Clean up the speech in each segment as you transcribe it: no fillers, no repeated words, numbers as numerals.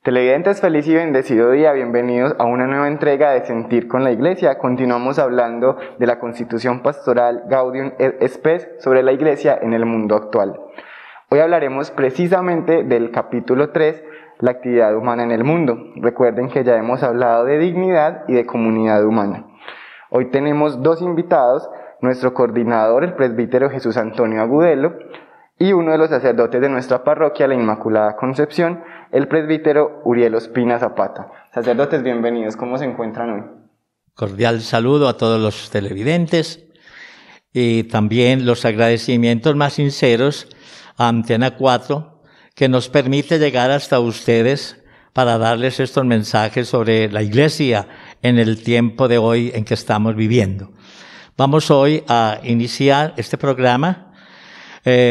Televidentes, feliz y bendecido día, bienvenidos a una nueva entrega de Sentir con la Iglesia. Continuamos hablando de la Constitución Pastoral Gaudium et Spes sobre la Iglesia en el mundo actual. Hoy hablaremos precisamente del capítulo 3, la actividad humana en el mundo. Recuerden que ya hemos hablado de dignidad y de comunidad humana. Hoy tenemos dos invitados, nuestro coordinador, el presbítero Jesús Antonio Agudelo, y uno de los sacerdotes de nuestra parroquia, la Inmaculada Concepción, el presbítero Uriel Ospina Zapata. Sacerdotes, bienvenidos. ¿Cómo se encuentran hoy? Cordial saludo a todos los televidentes y también los agradecimientos más sinceros a Antena 4, que nos permite llegar hasta ustedes para darles estos mensajes sobre la Iglesia en el tiempo de hoy en que estamos viviendo. Vamos hoy a iniciar este programa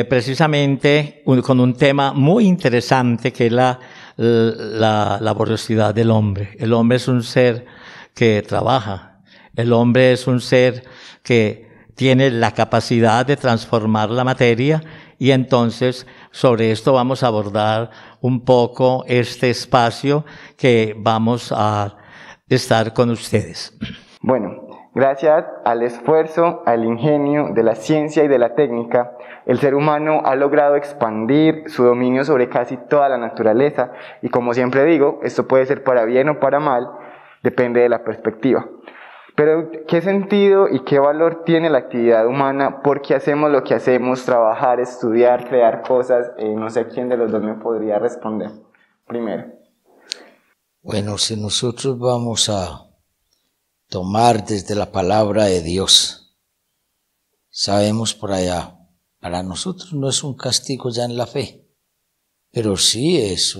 precisamente con un tema muy interesante que es la laboriosidad del hombre. El hombre es un ser que trabaja. El hombre es un ser que tiene la capacidad de transformar la materia, y entonces sobre esto vamos a abordar un poco este espacio que vamos a estar con ustedes. Bueno, gracias al esfuerzo, al ingenio de la ciencia y de la técnica, el ser humano ha logrado expandir su dominio sobre casi toda la naturaleza, y como siempre digo, esto puede ser para bien o para mal, depende de la perspectiva. Pero, ¿qué sentido y qué valor tiene la actividad humana? ¿Por qué hacemos lo que hacemos? Trabajar, estudiar, crear cosas. No sé quién de los dos me podría responder primero. Bueno, si nosotros vamos a tomar desde la palabra de Dios, sabemos por allá, para nosotros no es un castigo ya en la fe, pero sí es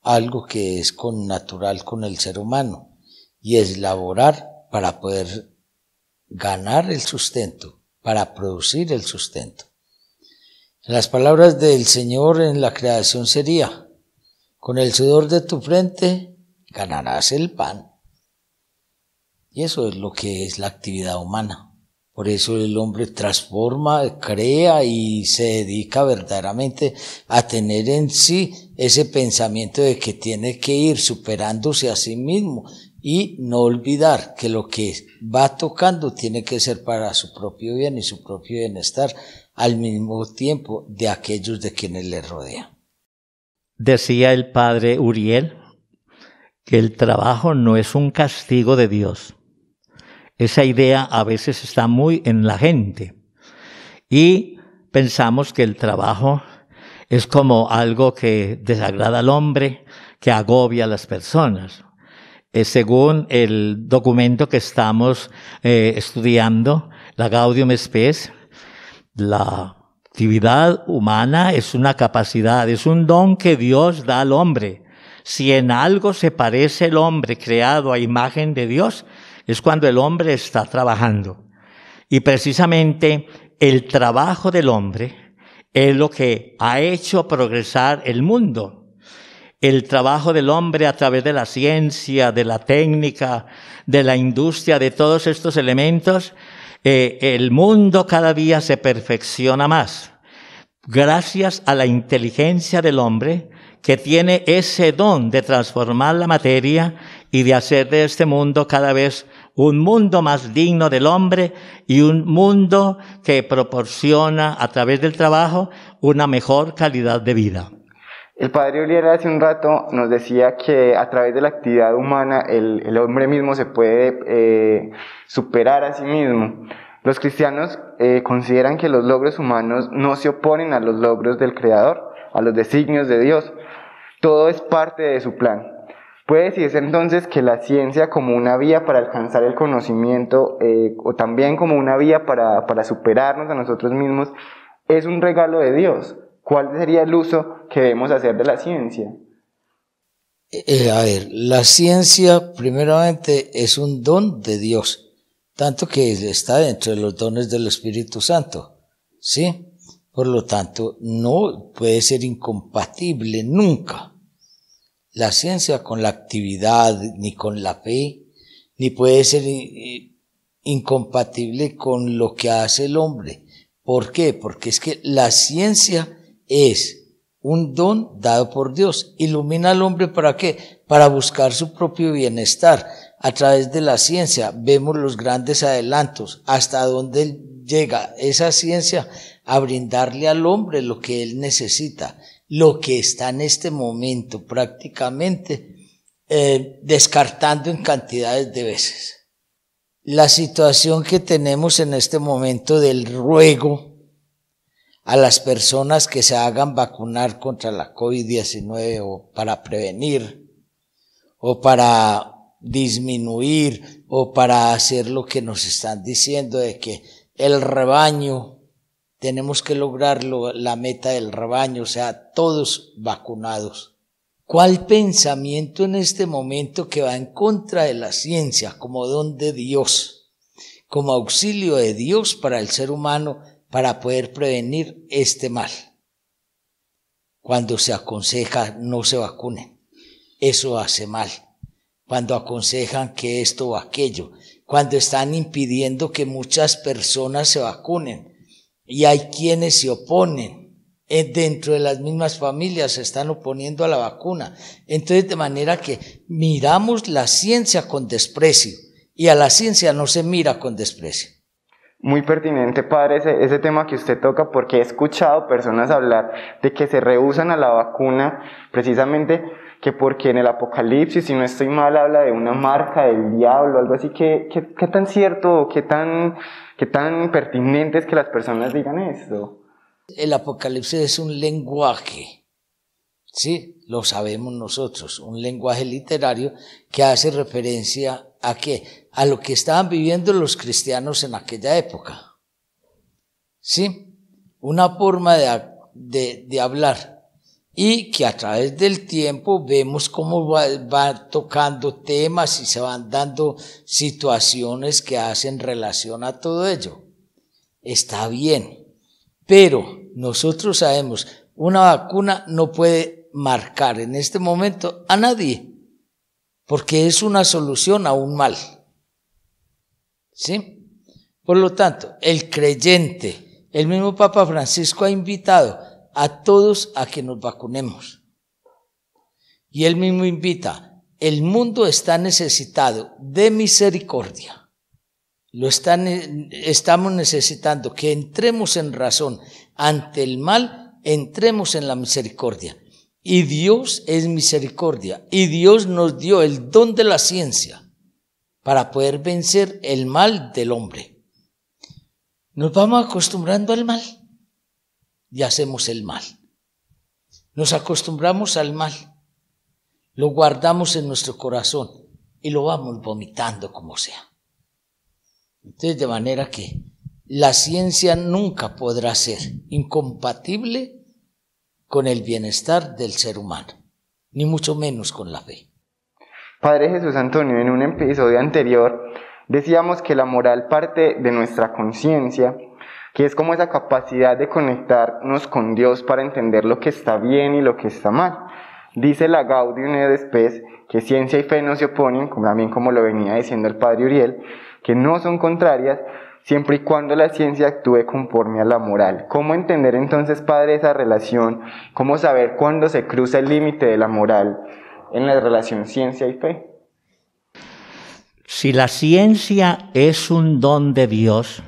algo que es connatural con el ser humano, y es laborar para poder ganar el sustento, para producir el sustento. En las palabras del Señor en la creación sería: con el sudor de tu frente ganarás el pan. Y eso es lo que es la actividad humana. Por eso el hombre transforma, crea y se dedica verdaderamente a tener en sí ese pensamiento de que tiene que ir superándose a sí mismo y no olvidar que lo que va tocando tiene que ser para su propio bien y su propio bienestar, al mismo tiempo de aquellos de quienes le rodean. Decía el padre Uriel que el trabajo no es un castigo de Dios. Esa idea a veces está muy en la gente y pensamos que el trabajo es como algo que desagrada al hombre, que agobia a las personas. Según el documento que estamos estudiando, la Gaudium et Spes, la actividad humana es una capacidad, es un don que Dios da al hombre. Si en algo se parece el hombre creado a imagen de Dios, es cuando el hombre está trabajando. Y precisamente el trabajo del hombre es lo que ha hecho progresar el mundo. El trabajo del hombre a través de la ciencia, de la técnica, de la industria, de todos estos elementos, el mundo cada día se perfecciona más. Gracias a la inteligencia del hombre, que tiene ese don de transformar la materia y de hacer de este mundo cada vez un mundo más digno del hombre y un mundo que proporciona a través del trabajo una mejor calidad de vida. El padre Uriel hace un rato nos decía que a través de la actividad humana el hombre mismo se puede superar a sí mismo. Los cristianos consideran que los logros humanos no se oponen a los logros del Creador, a los designios de Dios. Todo es parte de su plan. Puede decirse entonces que la ciencia, como una vía para alcanzar el conocimiento o también como una vía para superarnos a nosotros mismos, es un regalo de Dios. ¿Cuál sería el uso que debemos hacer de la ciencia? La ciencia primeramente es un don de Dios, tanto que está dentro de los dones del Espíritu Santo, ¿sí? Por lo tanto, no puede ser incompatible nunca la ciencia con la actividad, ni con la fe, ni puede ser incompatible con lo que hace el hombre. ¿Por qué? Porque es que la ciencia es un don dado por Dios. Ilumina al hombre ¿para qué? Para buscar su propio bienestar. A través de la ciencia vemos los grandes adelantos, hasta dónde llega esa ciencia a brindarle al hombre lo que él necesita, lo que está en este momento prácticamente descartando en cantidades de veces. La situación que tenemos en este momento del ruego a las personas que se hagan vacunar contra la COVID-19 o para prevenir o para disminuir o para hacer lo que nos están diciendo de que el rebaño, tenemos que lograrlo, la meta del rebaño, o sea, todos vacunados. ¿Cuál pensamiento en este momento que va en contra de la ciencia como don de Dios, como auxilio de Dios para el ser humano para poder prevenir este mal? Cuando se aconseja no se vacunen, eso hace mal. Cuando aconsejan que esto o aquello, cuando están impidiendo que muchas personas se vacunen y hay quienes se oponen. Dentro de las mismas familias se están oponiendo a la vacuna. Entonces, de manera que miramos la ciencia con desprecio y a la ciencia no se mira con desprecio. Muy pertinente, padre, ese tema que usted toca, porque he escuchado personas hablar de que se rehúsan a la vacuna precisamente que porque en el Apocalipsis, si no estoy mal, habla de una marca del diablo, algo así. ¿Qué tan cierto, qué tan pertinente es que las personas digan esto? El Apocalipsis es un lenguaje, sí, lo sabemos nosotros, un lenguaje literario que hace referencia ¿a qué? A lo que estaban viviendo los cristianos en aquella época, sí, una forma de hablar y que a través del tiempo vemos cómo va tocando temas y se van dando situaciones que hacen relación a todo ello. Está bien. Pero nosotros sabemos, una vacuna no puede marcar en este momento a nadie, porque es una solución a un mal. ¿Sí? Por lo tanto, el creyente, el mismo Papa Francisco ha invitado a todos a que nos vacunemos. Y él mismo invita, el mundo está necesitado de misericordia. Estamos necesitando que entremos en razón ante el mal, entremos en la misericordia. Y Dios es misericordia. Y Dios nos dio el don de la ciencia para poder vencer el mal del hombre. Nos vamos acostumbrando al mal y hacemos el mal. Nos acostumbramos al mal, lo guardamos en nuestro corazón y lo vamos vomitando como sea. Entonces, de manera que la ciencia nunca podrá ser incompatible con el bienestar del ser humano, ni mucho menos con la fe. Padre Jesús Antonio, en un episodio anterior decíamos que la moral parte de nuestra conciencia, que es como esa capacidad de conectarnos con Dios para entender lo que está bien y lo que está mal. Dice la Gaudium et Spes que ciencia y fe no se oponen, también como lo venía diciendo el padre Uriel, que no son contrarias siempre y cuando la ciencia actúe conforme a la moral. ¿Cómo entender entonces, padre, esa relación? ¿Cómo saber cuándo se cruza el límite de la moral en la relación ciencia y fe? Si la ciencia es un don de Dios,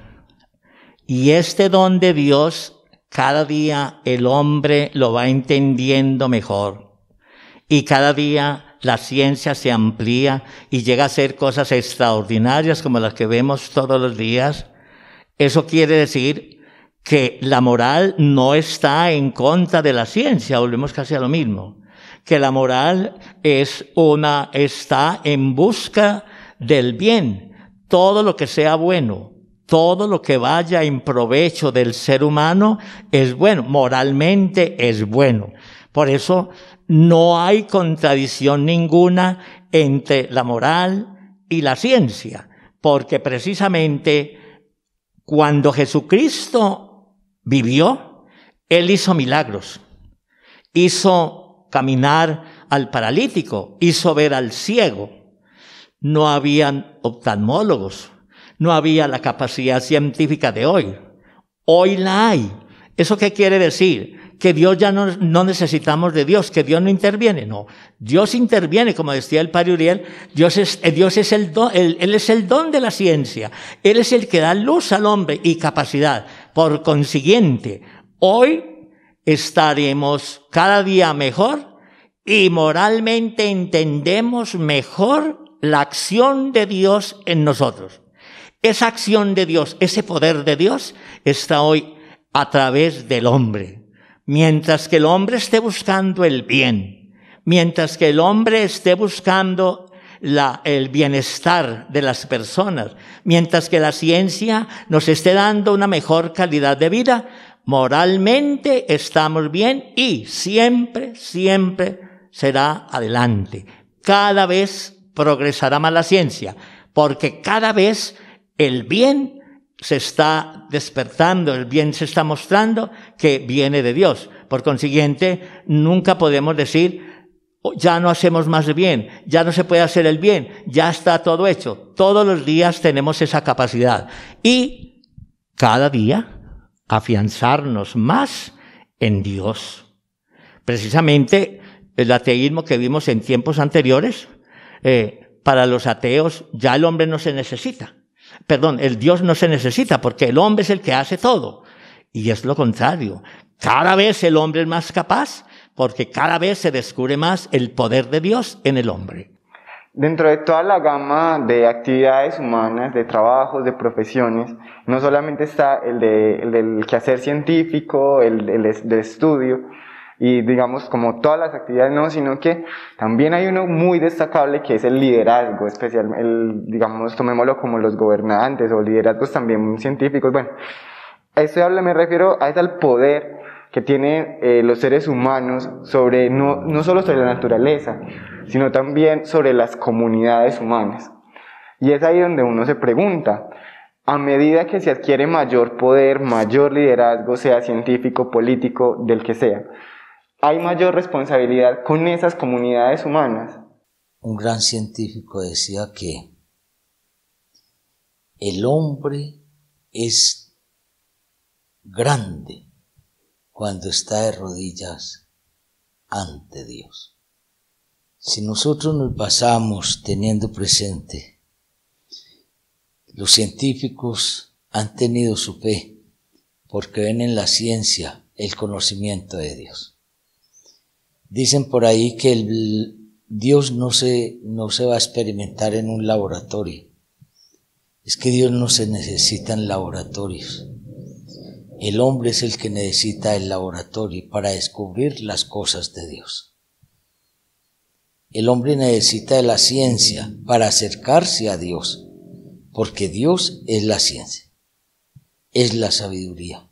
y este don de Dios cada día el hombre lo va entendiendo mejor, y cada día la ciencia se amplía y llega a ser cosas extraordinarias como las que vemos todos los días, eso quiere decir que la moral no está en contra de la ciencia, volvemos casi a lo mismo, que la moral está en busca del bien, todo lo que sea bueno, todo lo que vaya en provecho del ser humano es bueno, moralmente es bueno. Por eso no hay contradicción ninguna entre la moral y la ciencia, porque precisamente cuando Jesucristo vivió, Él hizo milagros, hizo caminar al paralítico, hizo ver al ciego. No habían oftalmólogos, no había la capacidad científica de hoy. Hoy la hay. ¿Eso qué quiere decir? que Dios ya no necesitamos de Dios, que Dios no interviene. No, Dios interviene, como decía el padre Uriel. Él es el don de la ciencia. Él es el que da luz al hombre y capacidad. Por consiguiente, hoy estaremos cada día mejor y moralmente entendemos mejor la acción de Dios en nosotros. Esa acción de Dios, ese poder de Dios, está hoy a través del hombre. Mientras que el hombre esté buscando el bien, mientras que el hombre esté buscando el bienestar de las personas, mientras que la ciencia nos esté dando una mejor calidad de vida, moralmente estamos bien y siempre, siempre será adelante. Cada vez progresará más la ciencia, porque cada vez el bien se está despertando, el bien se está mostrando que viene de Dios. Por consiguiente, nunca podemos decir, ya no hacemos más bien, ya no se puede hacer el bien, ya está todo hecho. Todos los días tenemos esa capacidad. Y cada día afianzarnos más en Dios. Precisamente el ateísmo que vimos en tiempos anteriores, para los ateos ya el hombre no se necesita. El Dios no se necesita porque el hombre es el que hace todo. Y es lo contrario. Cada vez el hombre es más capaz porque cada vez se descubre más el poder de Dios en el hombre. Dentro de toda la gama de actividades humanas, de trabajos, de profesiones, no solamente está el del quehacer científico, el de estudio, y digamos como todas las actividades, no, sino que también hay uno muy destacable que es el liderazgo, digamos, tomémoslo como los gobernantes o liderazgos también científicos. Bueno, me refiero al poder que tienen los seres humanos sobre, no solo sobre la naturaleza, sino también sobre las comunidades humanas. Y es ahí donde uno se pregunta, a medida que se adquiere mayor poder, mayor liderazgo, sea científico, político, del que sea, ¿hay mayor responsabilidad con esas comunidades humanas? Un gran científico decía que el hombre es grande cuando está de rodillas ante Dios. Si nosotros nos basamos teniendo presente, los científicos han tenido su fe porque ven en la ciencia el conocimiento de Dios. Dicen por ahí que Dios no se va a experimentar en un laboratorio. Es que Dios no se necesita en laboratorios. El hombre es el que necesita el laboratorio para descubrir las cosas de Dios. El hombre necesita de la ciencia para acercarse a Dios, porque Dios es la ciencia, es la sabiduría.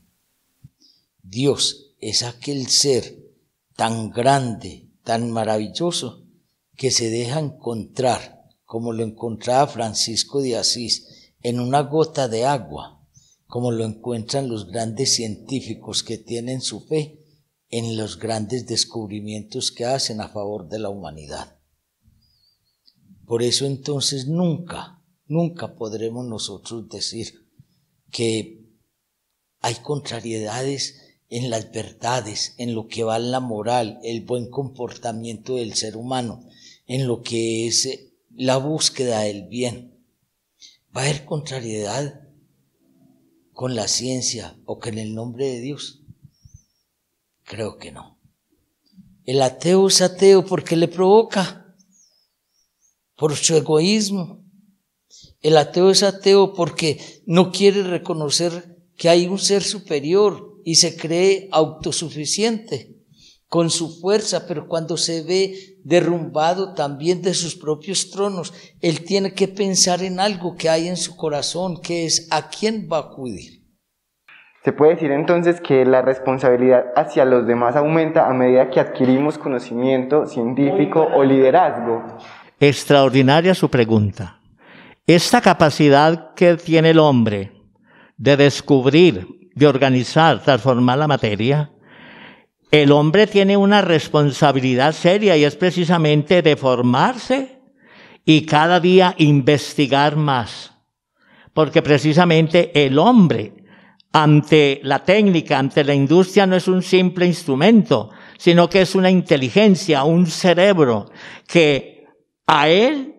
Dios es aquel ser tan grande, tan maravilloso, que se deja encontrar, como lo encontraba Francisco de Asís, en una gota de agua, como lo encuentran los grandes científicos que tienen su fe en los grandes descubrimientos que hacen a favor de la humanidad. Por eso entonces nunca podremos nosotros decir que hay contrariedades en las verdades, en lo que va la moral, el buen comportamiento del ser humano, en lo que es la búsqueda del bien. ¿Va a haber contrariedad con la ciencia o con el nombre de Dios? Creo que no. El ateo es ateo porque le provoca, por su egoísmo. El ateo es ateo porque no quiere reconocer que hay un ser superior y se cree autosuficiente con su fuerza, pero cuando se ve derrumbado también de sus propios tronos, él tiene que pensar en algo que hay en su corazón, que es ¿a quién va a acudir? Se puede decir entonces que la responsabilidad hacia los demás aumenta a medida que adquirimos conocimiento científico o liderazgo. Extraordinaria su pregunta. Esta capacidad que tiene el hombre de descubrir, de organizar, transformar la materia, el hombre tiene una responsabilidad seria y es precisamente de formarse y cada día investigar más. Porque precisamente el hombre, ante la técnica, ante la industria, no es un simple instrumento, sino que es una inteligencia, un cerebro que a él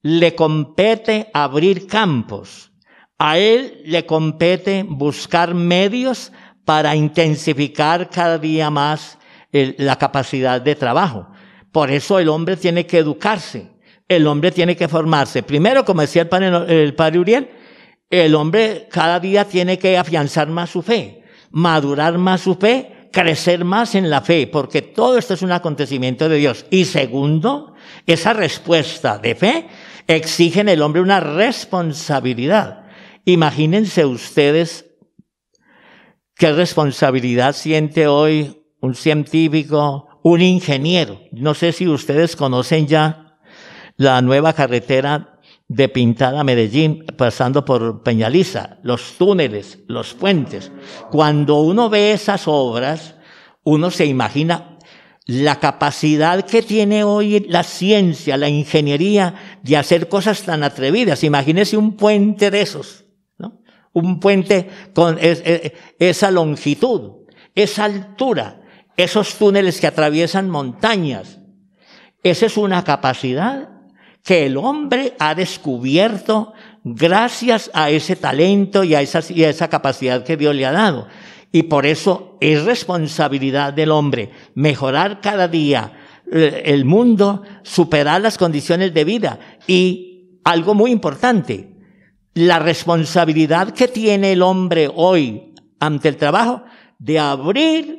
le compete abrir campos, a él le compete buscar medios para intensificar cada día más la capacidad de trabajo. Por eso el hombre tiene que educarse, el hombre tiene que formarse. Primero, como decía el padre Uriel, el hombre cada día tiene que afianzar más su fe, madurar más su fe, crecer más en la fe, porque todo esto es un acontecimiento de Dios. Y segundo, esa respuesta de fe exige en el hombre una responsabilidad. Imagínense ustedes qué responsabilidad siente hoy un científico, un ingeniero. No sé si ustedes conocen ya la nueva carretera de Pintada a Medellín, pasando por Peñaliza, los túneles, los puentes. Cuando uno ve esas obras, uno se imagina la capacidad que tiene hoy la ciencia, la ingeniería, de hacer cosas tan atrevidas. Imagínese un puente de esos, ¿no? Un puente con esa longitud, esa altura, esos túneles que atraviesan montañas. Esa es una capacidad que el hombre ha descubierto gracias a ese talento y a esa capacidad que Dios le ha dado. Y por eso es responsabilidad del hombre mejorar cada día el mundo, superar las condiciones de vida. Y algo muy importante, la responsabilidad que tiene el hombre hoy ante el trabajo de abrir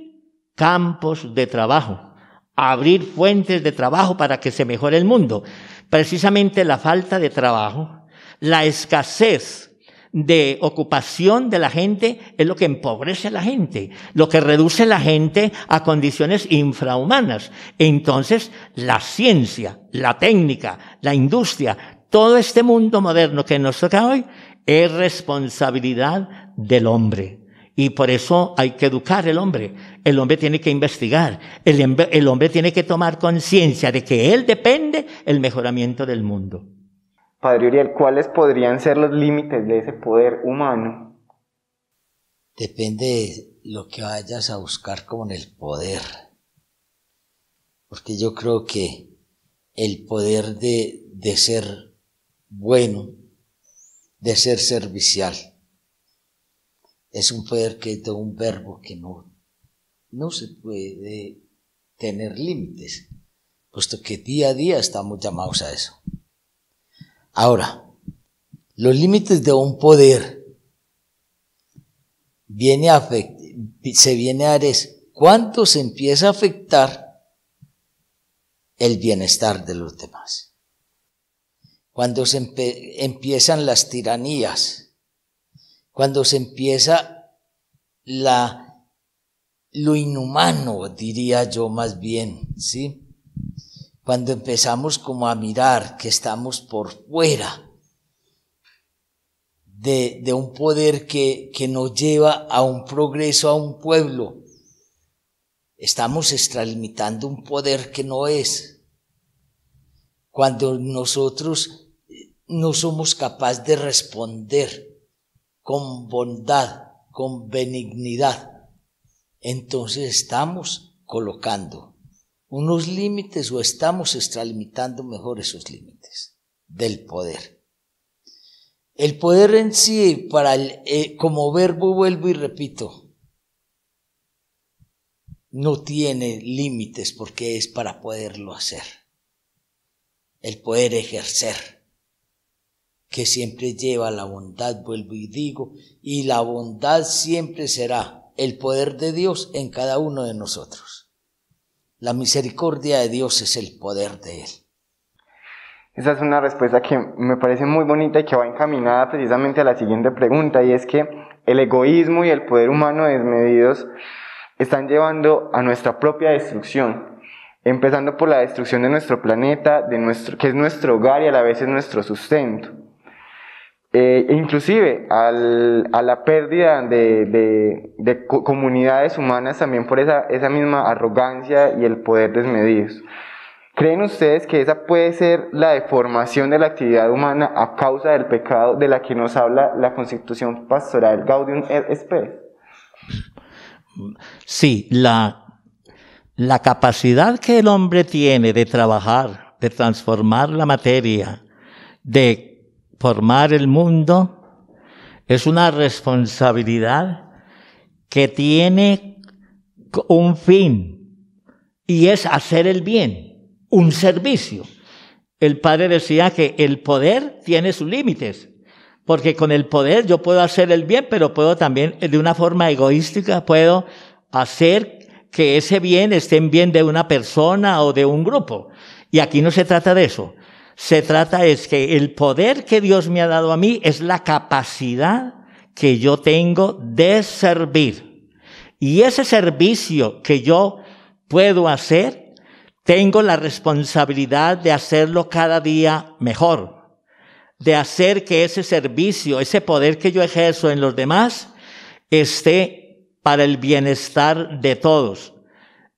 campos de trabajo, abrir fuentes de trabajo para que se mejore el mundo. Precisamente la falta de trabajo, la escasez de ocupación de la gente es lo que empobrece a la gente, lo que reduce a la gente a condiciones infrahumanas. Entonces, la ciencia, la técnica, la industria, todo este mundo moderno que nos toca hoy es responsabilidad del hombre. Y por eso hay que educar al hombre. El hombre tiene que investigar. El hombre tiene que tomar conciencia de que él depende del mejoramiento del mundo. Padre Uriel, ¿cuáles podrían ser los límites de ese poder humano? Depende de lo que vayas a buscar como en el poder. Porque yo creo que el poder de ser bueno, de ser servicial, es un poder que es de un verbo que no se puede tener límites, puesto que día a día estamos llamados a eso. Ahora, los límites de un poder se viene a dar es cuánto se empieza a afectar el bienestar de los demás. Cuando se empiezan las tiranías, cuando se empieza lo inhumano, diría yo más bien, ¿sí? Cuando empezamos como a mirar que estamos por fuera de un poder que nos lleva a un progreso, a un pueblo, estamos extralimitando un poder que no es. Cuando nosotros no somos capaces de responder con bondad, con benignidad, entonces estamos colocando unos límites o estamos extralimitando mejor esos límites del poder. El poder en sí, como verbo, vuelvo y repito, no tiene límites porque es para poderlo hacer. El poder ejercer, que siempre lleva la bondad, vuelvo y digo, y la bondad siempre será el poder de Dios en cada uno de nosotros. La misericordia de Dios es el poder de Él. Esa es una respuesta que me parece muy bonita y que va encaminada precisamente a la siguiente pregunta, y es que el egoísmo y el poder humano desmedidos están llevando a nuestra propia destrucción, empezando por la destrucción de nuestro planeta, que es nuestro hogar y a la vez es nuestro sustento. Inclusive a la pérdida de comunidades humanas también por esa misma arrogancia y el poder desmedidos. ¿Creen ustedes que esa puede ser la deformación de la actividad humana a causa del pecado de la que nos habla la Constitución Pastoral Gaudium et Spes? Sí, la capacidad que el hombre tiene de trabajar, de transformar la materia, de formar el mundo, es una responsabilidad que tiene un fin, y es hacer el bien. Un servicio. El padre decía que el poder tiene sus límites, porque con el poder yo puedo hacer el bien, pero puedo también, de una forma egoística, puedo hacer que ese bien esté en bien de una persona o de un grupo. Y aquí no se trata de eso. Se trata es que el poder que Dios me ha dado a mí es la capacidad que yo tengo de servir. Y ese servicio que yo puedo hacer, tengo la responsabilidad de hacerlo cada día mejor, de hacer que ese servicio, ese poder que yo ejerzo en los demás, esté para el bienestar de todos.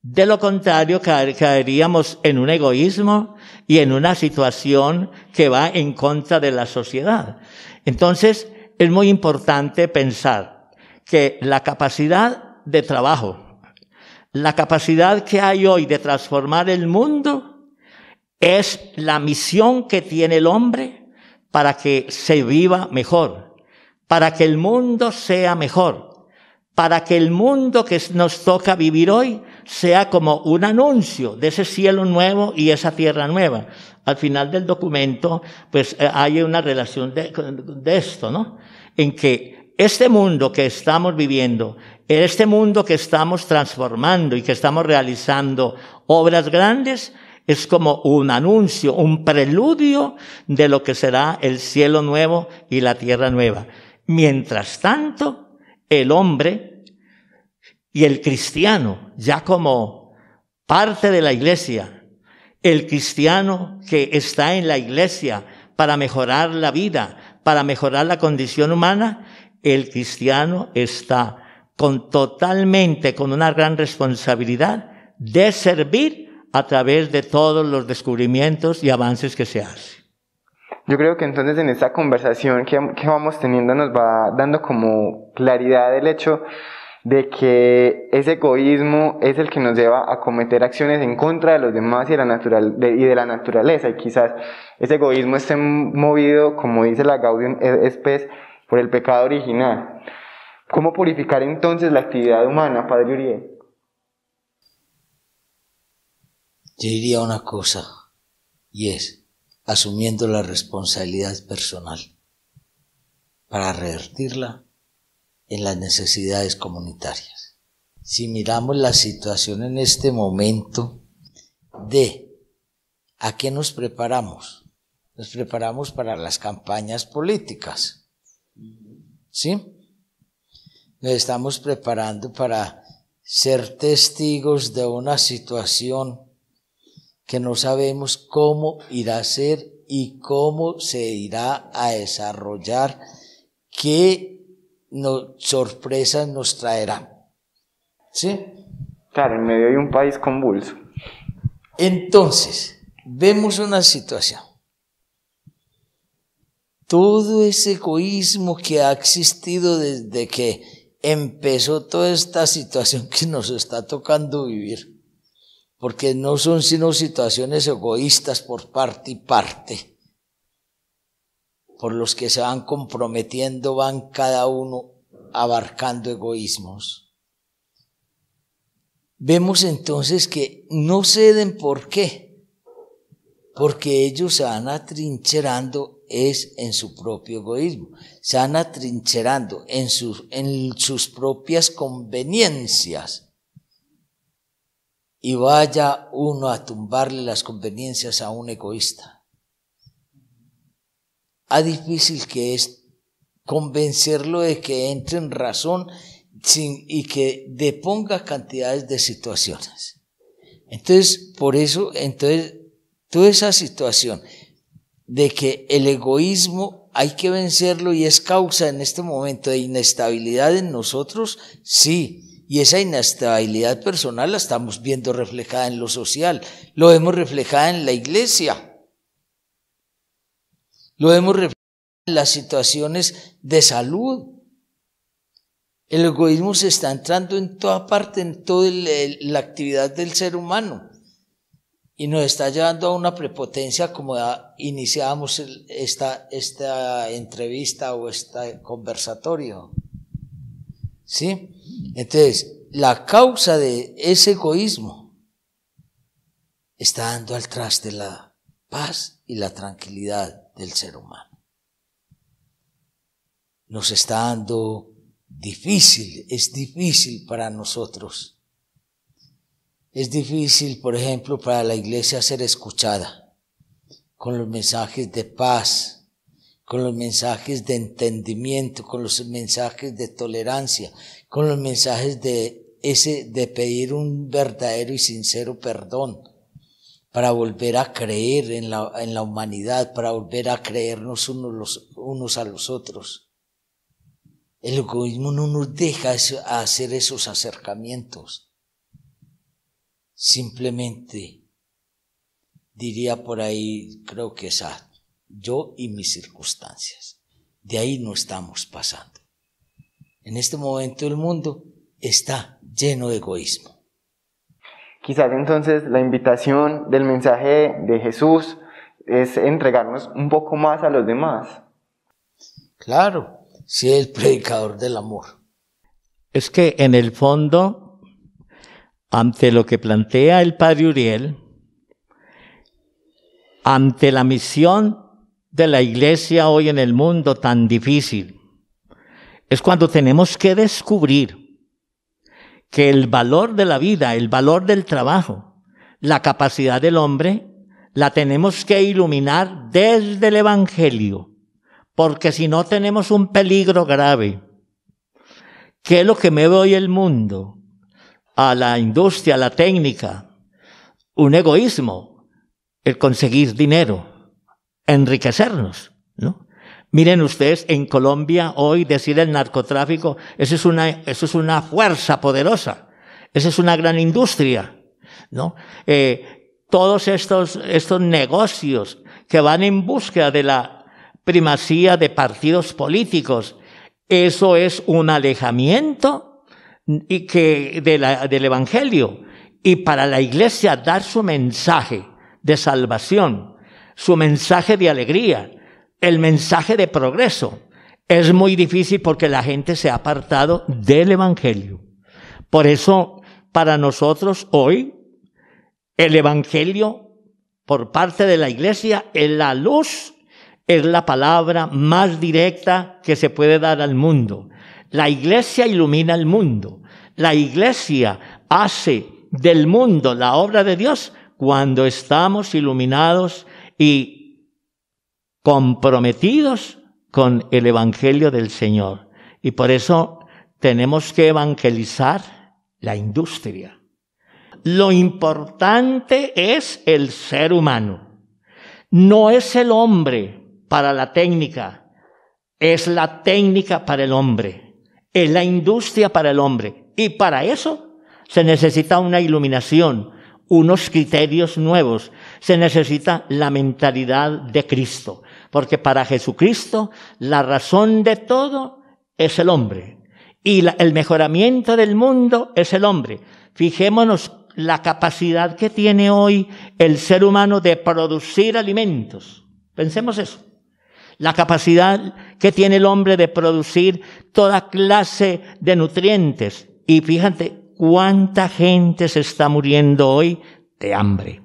De lo contrario, caeríamos en un egoísmo y en una situación que va en contra de la sociedad. Entonces, es muy importante pensar que la capacidad de trabajo, la capacidad que hay hoy de transformar el mundo es la misión que tiene el hombre para que se viva mejor, para que el mundo sea mejor, para que el mundo que nos toca vivir hoy sea como un anuncio de ese cielo nuevo y esa tierra nueva. Al final del documento, pues hay una relación de esto, ¿no? En que este mundo que estamos viviendo, este mundo que estamos transformando y que estamos realizando obras grandes, es como un anuncio, un preludio de lo que será el cielo nuevo y la tierra nueva. Mientras tanto, el hombre y el cristiano, ya como parte de la iglesia, el cristiano que está en la iglesia para mejorar la vida, para mejorar la condición humana, el cristiano está totalmente con una gran responsabilidad de servir a través de todos los descubrimientos y avances que se hacen. Yo creo que entonces en esta conversación que vamos teniendo nos va dando como claridad el hecho de que ese egoísmo es el que nos lleva a cometer acciones en contra de los demás y de la naturaleza, y quizás ese egoísmo esté movido, como dice la Gaudium et Spes, por el pecado original. ¿Cómo purificar entonces la actividad humana, Padre Uriel? Yo diría una cosa, y es asumiendo la responsabilidad personal para revertirla en las necesidades comunitarias. Si miramos la situación en este momento de ¿a qué nos preparamos? Nos preparamos para las campañas políticas, ¿sí? Nos estamos preparando para ser testigos de una situación que no sabemos cómo irá a ser y cómo se irá a desarrollar, qué sorpresas nos traerá, ¿sí? Claro, en medio de un país convulso. Entonces, vemos una situación. Todo ese egoísmo que ha existido desde que empezó toda esta situación que nos está tocando vivir, porque no son sino situaciones egoístas por parte y parte, por los que se van comprometiendo, van cada uno abarcando egoísmos. Vemos entonces que no ceden. ¿Por qué? Porque ellos se van atrincherando es en su propio egoísmo, se van atrincherando en sus propias conveniencias, y vaya uno a tumbarle las conveniencias a un egoísta. Difícil que es convencerlo de que entre en razón y que deponga cantidades de situaciones. Entonces, por eso, toda esa situación de que el egoísmo hay que vencerlo y es causa en este momento de inestabilidad en nosotros, sí, Y esa inestabilidad personal la estamos viendo reflejada en lo social, lo vemos reflejada en la iglesia, lo vemos reflejada en las situaciones de salud. El egoísmo se está entrando en toda parte, en toda la actividad del ser humano, y nos está llevando a una prepotencia como iniciábamos esta entrevista o este conversatorio. ¿Sí? Entonces, la causa de ese egoísmo está dando al traste la paz y la tranquilidad del ser humano. Nos está dando es difícil para nosotros. Es difícil, por ejemplo, para la iglesia ser escuchada con los mensajes de paz, con los mensajes de entendimiento, con los mensajes de tolerancia, con los mensajes de pedir un verdadero y sincero perdón, para volver a creer en la humanidad, para volver a creernos unos a los otros. El egoísmo no nos deja hacer esos acercamientos. Simplemente diría por ahí, creo que es yo y mis circunstancias. De ahí no estamos pasando. En este momento el mundo está lleno de egoísmo. Quizás entonces la invitación del mensaje de Jesús es entregarnos un poco más a los demás. Claro, si es el predicador del amor. Es que en el fondo, ante lo que plantea el padre Uriel, ante la misión de la iglesia hoy en el mundo tan difícil, es cuando tenemos que descubrir que el valor de la vida, el valor del trabajo, la capacidad del hombre, la tenemos que iluminar desde el Evangelio, porque si no tenemos un peligro grave. ¿Qué es lo que mueve hoy el mundo? A la industria, a la técnica, un egoísmo, el conseguir dinero, enriquecernos, ¿no? Miren ustedes, en Colombia hoy decir el narcotráfico, eso es una fuerza poderosa, esa es una gran industria, ¿no? Todos estos negocios que van en búsqueda de la primacía de partidos políticos, eso es un alejamiento del Evangelio. Y para la iglesia dar su mensaje de salvación, su mensaje de alegría, el mensaje de progreso, es muy difícil porque la gente se ha apartado del Evangelio. Por eso, para nosotros hoy, el Evangelio, por parte de la iglesia, es la luz, es la palabra más directa que se puede dar al mundo. La iglesia ilumina el mundo. La iglesia hace del mundo la obra de Dios cuando estamos iluminados y comprometidos con el Evangelio del Señor. Y por eso tenemos que evangelizar la industria. Lo importante es el ser humano. No es el hombre para la técnica, es la técnica para el hombre, es la industria para el hombre. Y para eso se necesita una iluminación, unos criterios nuevos, se necesita la mentalidad de Cristo, porque para Jesucristo la razón de todo es el hombre y el mejoramiento del mundo es el hombre. Fijémonos la capacidad que tiene hoy el ser humano de producir alimentos. Pensemos eso. La capacidad que tiene el hombre de producir toda clase de nutrientes. Y fíjate cuánta gente se está muriendo hoy de hambre.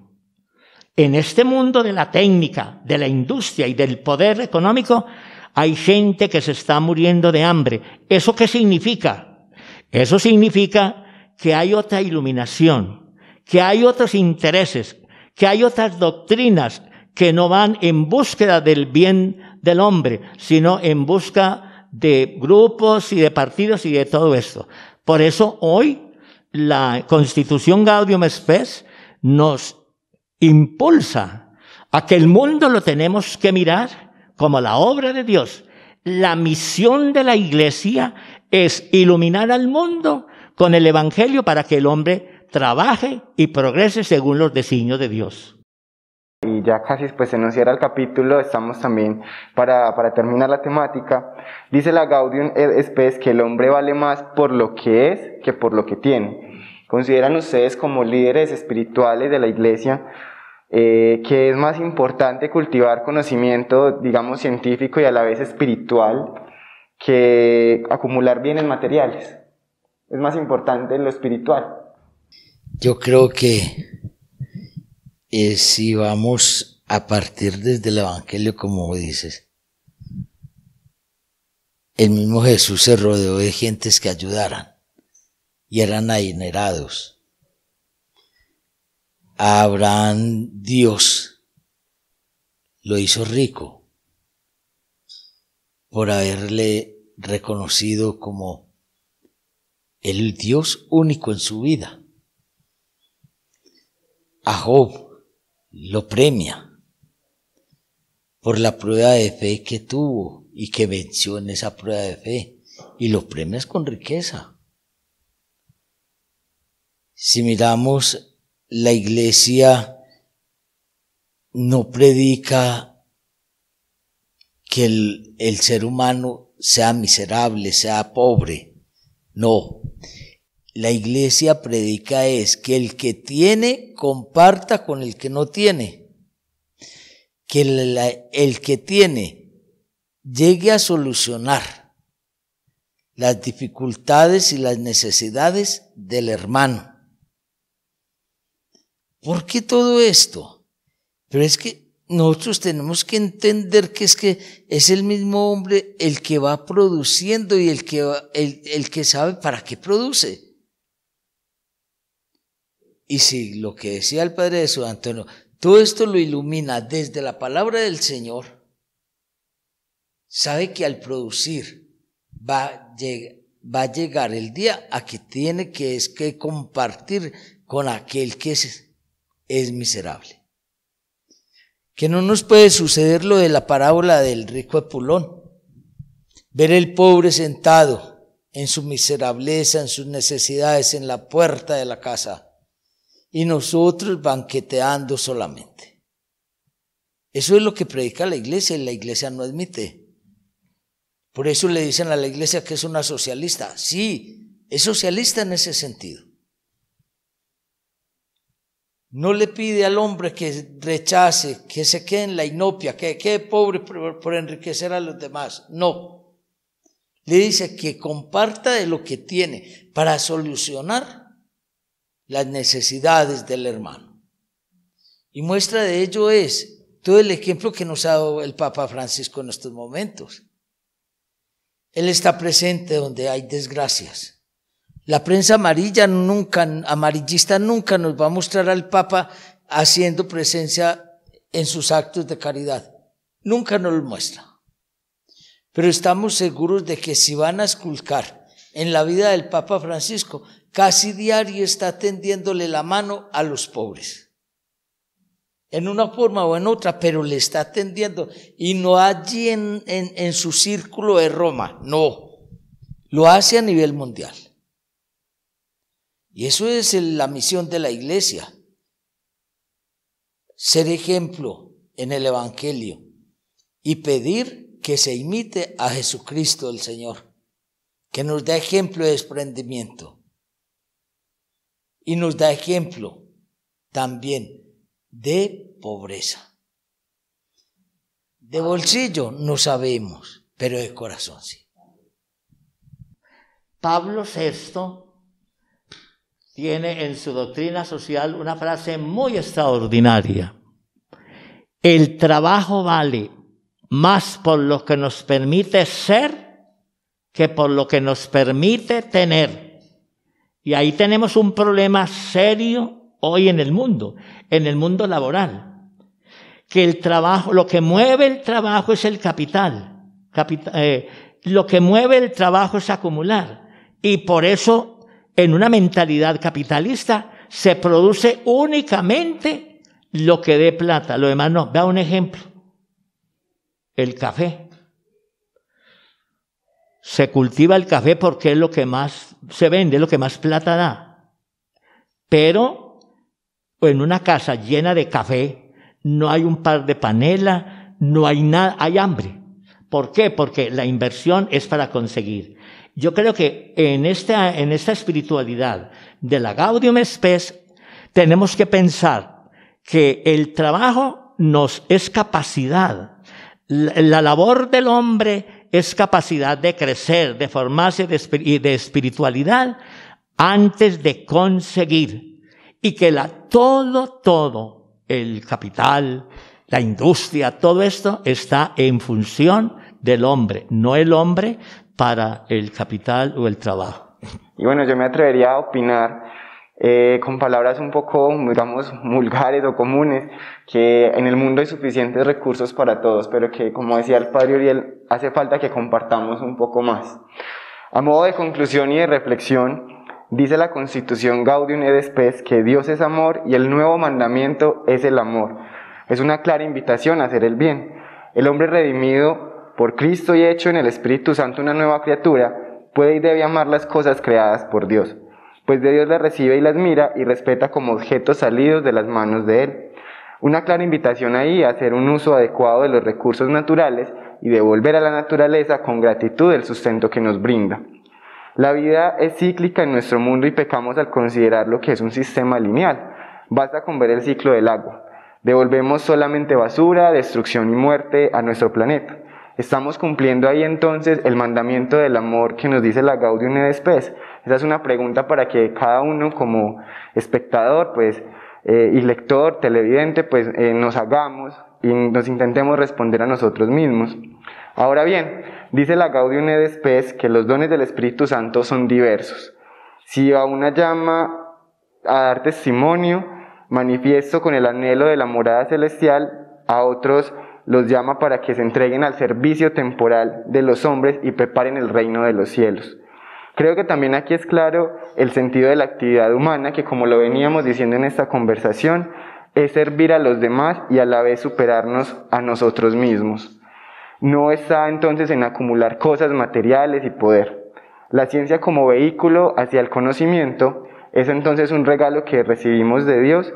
En este mundo de la técnica, de la industria y del poder económico, hay gente que se está muriendo de hambre. ¿Eso qué significa? Eso significa que hay otra iluminación, que hay otros intereses, que hay otras doctrinas que no van en búsqueda del bien del hombre, sino en busca de grupos y de partidos y de todo esto. Por eso hoy la Constitución Gaudium Spes nos impulsa a que el mundo lo tenemos que mirar como la obra de Dios. La misión de la iglesia es iluminar al mundo con el Evangelio para que el hombre trabaje y progrese según los designios de Dios. Y ya casi pues se nos cierra el capítulo, estamos también para terminar la temática. Dice la Gaudium et Spes que el hombre vale más por lo que es que por lo que tiene. ¿Consideran ustedes como líderes espirituales de la iglesia que es más importante cultivar conocimiento, digamos, científico y a la vez espiritual que acumular bienes materiales? ¿Es más importante lo espiritual? Yo creo que si vamos a partir desde el Evangelio, como dices, el mismo Jesús se rodeó de gentes que ayudaran y eran adinerados. A Abraham Dios lo hizo rico por haberle reconocido como el Dios único en su vida. A Job lo premia por la prueba de fe que tuvo y que venció en esa prueba de fe, y lo premias con riqueza. Si miramos, la iglesia no predica que el ser humano sea miserable, sea pobre. No. La iglesia predica es que el que tiene comparta con el que no tiene. Que el que tiene llegue a solucionar las dificultades y las necesidades del hermano. ¿Por qué todo esto? Pero es que nosotros tenemos que entender que es el mismo hombre el que va produciendo y el que sabe para qué produce. Y si lo que decía el padre de San Antonio, todo esto lo ilumina desde la palabra del Señor, sabe que al producir va a llegar el día a que tiene que compartir con aquel que es miserable. Que no nos puede suceder lo de la parábola del rico Epulón. Ver el pobre sentado en su miserableza, en sus necesidades, en la puerta de la casa, y nosotros banqueteando solamente. Eso es lo que predica la iglesia, y la iglesia no admite. Por eso le dicen a la iglesia que es una socialista. Sí, es socialista en ese sentido. No le pide al hombre que rechace, que se quede en la inopia, que quede pobre por enriquecer a los demás. No. Le dice que comparta de lo que tiene para solucionar las necesidades del hermano. Y muestra de ello es todo el ejemplo que nos ha dado el Papa Francisco en estos momentos. Él está presente donde hay desgracias. La prensa amarillista nunca nos va a mostrar al Papa haciendo presencia en sus actos de caridad. Nunca nos lo muestra. Pero estamos seguros de que si van a esculcar en la vida del Papa Francisco, casi diario está tendiéndole la mano a los pobres. En una forma o en otra, pero le está tendiendo. Y no allí en su círculo de Roma, no. Lo hace a nivel mundial. Y eso es la misión de la iglesia. Ser ejemplo en el Evangelio y pedir que se imite a Jesucristo el Señor, que nos da ejemplo de desprendimiento y nos da ejemplo también de pobreza. De bolsillo no sabemos, pero de corazón sí. Pablo VI tiene en su doctrina social una frase muy extraordinaria. El trabajo vale más por lo que nos permite ser que por lo que nos permite tener. Y ahí tenemos un problema serio hoy en el mundo laboral. Que el trabajo, lo que mueve el trabajo es el capital. Lo que mueve el trabajo es acumular. Y por eso, en una mentalidad capitalista, se produce únicamente lo que dé plata, lo demás no. Vea un ejemplo. El café. Se cultiva el café porque es lo que más se vende, es lo que más plata da. Pero en una casa llena de café no hay un par de panela, no hay nada, hay hambre. ¿Por qué? Porque la inversión es para conseguir. Yo creo que en esta espiritualidad de la Gaudium Spes tenemos que pensar que el trabajo es capacidad. La labor del hombre es capacidad de crecer, de formarse y de espiritualidad antes de conseguir. Y que todo, el capital, la industria, todo esto está en función del hombre, no el hombre para el capital o el trabajo. Y bueno, yo me atrevería a opinar con palabras un poco, digamos, vulgares o comunes, que en el mundo hay suficientes recursos para todos, pero que, como decía el padre Uriel, hace falta que compartamos un poco más. A modo de conclusión y de reflexión, dice la Constitución Gaudium et Spes que Dios es amor y el nuevo mandamiento es el amor. Es una clara invitación a hacer el bien. El hombre redimido por Cristo y hecho en el Espíritu Santo una nueva criatura puede y debe amar las cosas creadas por Dios, pues de Dios las recibe y las mira y respeta como objetos salidos de las manos de Él. Una clara invitación ahí a hacer un uso adecuado de los recursos naturales y devolver a la naturaleza con gratitud el sustento que nos brinda. La vida es cíclica en nuestro mundo y pecamos al considerar lo que es un sistema lineal. Basta con ver el ciclo del agua. Devolvemos solamente basura, destrucción y muerte a nuestro planeta. ¿Estamos cumpliendo ahí entonces el mandamiento del amor que nos dice la Gaudium et Spes? Esa es una pregunta para que cada uno como espectador y lector, televidente, nos hagamos y nos intentemos responder a nosotros mismos. Ahora bien, dice la Gaudium et Spes que los dones del Espíritu Santo son diversos. Si a una llama a dar testimonio, manifiesto con el anhelo de la morada celestial, a otros los llama para que se entreguen al servicio temporal de los hombres y preparen el reino de los cielos. Creo que también aquí es claro el sentido de la actividad humana, que como lo veníamos diciendo en esta conversación, es servir a los demás y a la vez superarnos a nosotros mismos. No está entonces en acumular cosas materiales y poder. La ciencia como vehículo hacia el conocimiento es entonces un regalo que recibimos de Dios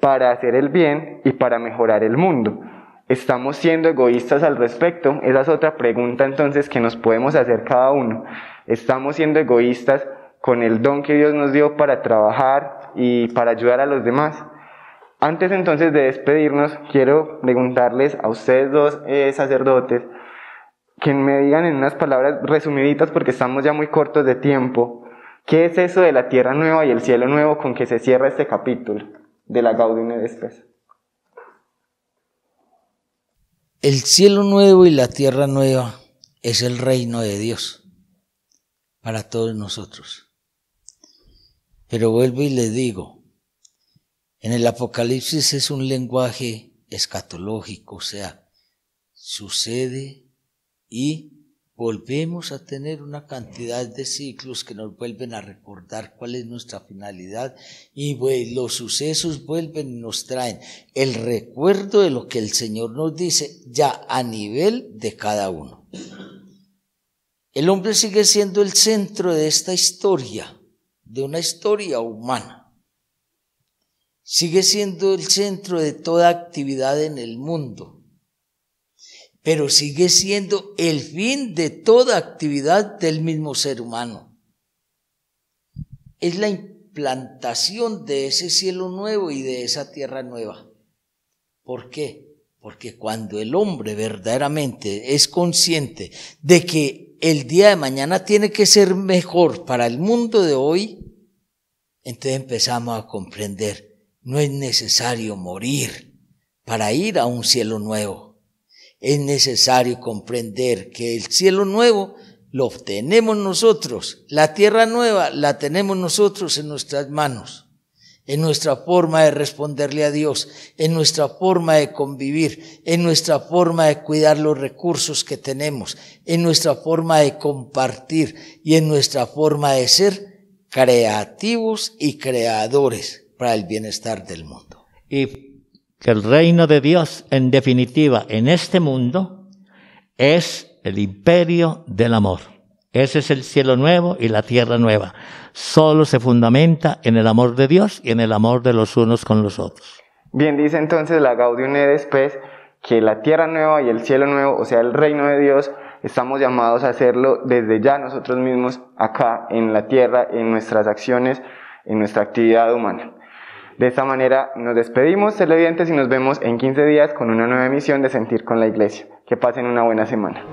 para hacer el bien y para mejorar el mundo. ¿Estamos siendo egoístas al respecto? Esa es otra pregunta entonces que nos podemos hacer cada uno. ¿Estamos siendo egoístas con el don que Dios nos dio para trabajar y para ayudar a los demás? Antes entonces de despedirnos, quiero preguntarles a ustedes dos sacerdotes que me digan en unas palabras resumiditas, porque estamos ya muy cortos de tiempo, ¿qué es eso de la tierra nueva y el cielo nuevo con que se cierra este capítulo de la Gaudium et Spes? El cielo nuevo y la tierra nueva es el reino de Dios para todos nosotros. Pero vuelvo y les digo, en el Apocalipsis es un lenguaje escatológico, o sea, sucede y volvemos a tener una cantidad de ciclos que nos vuelven a recordar cuál es nuestra finalidad y los sucesos vuelven y nos traen el recuerdo de lo que el Señor nos dice ya a nivel de cada uno. El hombre sigue siendo el centro de esta historia, de una historia humana. Sigue siendo el centro de toda actividad en el mundo. Pero sigue siendo el fin de toda actividad del mismo ser humano. Es la implantación de ese cielo nuevo y de esa tierra nueva. ¿Por qué? Porque cuando el hombre verdaderamente es consciente de que el día de mañana tiene que ser mejor para el mundo de hoy, entonces empezamos a comprender, no es necesario morir para ir a un cielo nuevo. Es necesario comprender que el cielo nuevo lo obtenemos nosotros, la tierra nueva la tenemos nosotros en nuestras manos, en nuestra forma de responderle a Dios, en nuestra forma de convivir, en nuestra forma de cuidar los recursos que tenemos, en nuestra forma de compartir y en nuestra forma de ser creativos y creadores para el bienestar del mundo. Y que el reino de Dios, en definitiva, en este mundo, es el imperio del amor. Ese es el cielo nuevo y la tierra nueva. Solo se fundamenta en el amor de Dios y en el amor de los unos con los otros. Bien, dice entonces la Gaudium et Spes que la tierra nueva y el cielo nuevo, o sea, el reino de Dios, estamos llamados a hacerlo desde ya nosotros mismos, acá en la tierra, en nuestras acciones, en nuestra actividad humana. De esta manera nos despedimos, televidentes, y nos vemos en 15 días con una nueva emisión de Sentir con la Iglesia. Que pasen una buena semana.